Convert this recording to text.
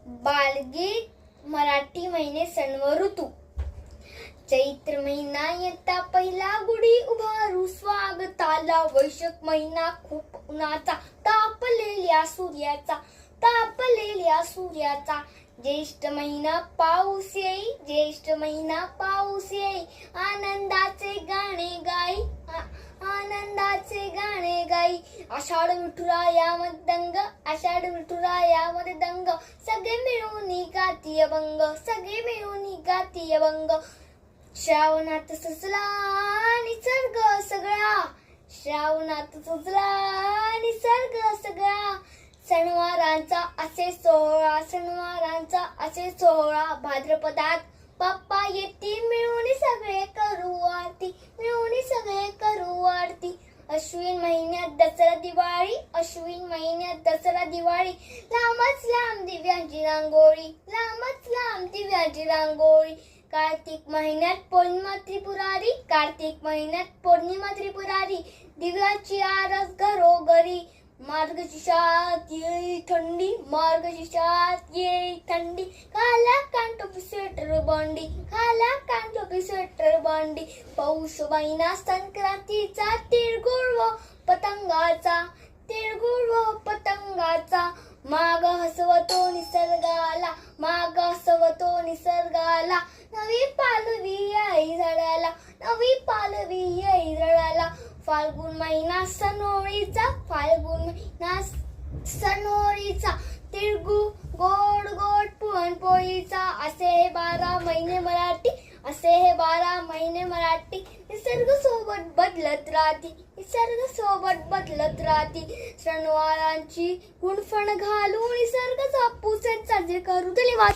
बालगीत मराठी महिने सण व ऋतू. चैत्र महिना येता पहिला गुढी उभारू स्वागताला. वैशाख महिना खूप उन्हाचा तापलेल्या सूर्याचा. ज्येष्ठ महिना पाऊस येई, ज्येष्ठ महिना पाऊस येई. आनंदाचे गाणे गाई. आषाढ विठुरायामध्ये दंग, आषाढ विठुरायामध्ये दंग. सगळे मिळून गाती अभंग, सगळे मिळून गाती अभंग. श्रावणात सुचला निसर्ग सगळा, श्रावणात सुचला निसर्ग सगळा. सणवारांचा असे सोहळा, सणवारांचा असे सोहळा. भाद्रपदात बाप्पा येती, मिळून सगळे करू आरती, मिळून सगळे करू आरती. अश्विन महिन्यात दसरा दिवाळी, अश्विन महिन्यात दसरा दिवाळी. लांबच लांब दिव्यांची रांगोळी, लांबच लांब दिव्यांची रांगोळी. कार्तिक महिन्यात पौर्णिमा त्रिपुरारी, कार्तिक महिन्यात पौर्णिमा त्रिपुरारी. दिव्याची आरस घरोघरी. मार्गशीर्षात येई थंडी, मार्गशीर्षात येई थंडी. काला कानटोपी स्वेटर बंडी, काला कानटोपी स्वेटर बंडी. पौष महिना संक्रांतीचा, तिळगुळ व पतंगाचा, तिळगुळ व पतंगाचा. माग हसवतो निसर्गाला, माग हसवतो निसर्गाला. नवी पालवी येई झाडाला, नवी पालवी येई झाडाला. फाल्गुन महिना सणोळीचा, फाल्गुन महिना सणोळीचा. तिळगुळ गोड गोड पुरणपोळीचा. असे हे 12 महिने मराठी, असे हे 12 महिने मराठी. निसर्ग सोबत बदलत राहती, निसर्ग सोबत बदलत राहती. सणवारांची गुणफण घालून निसर्गाचा सण साजरे करू. धन्यवाद.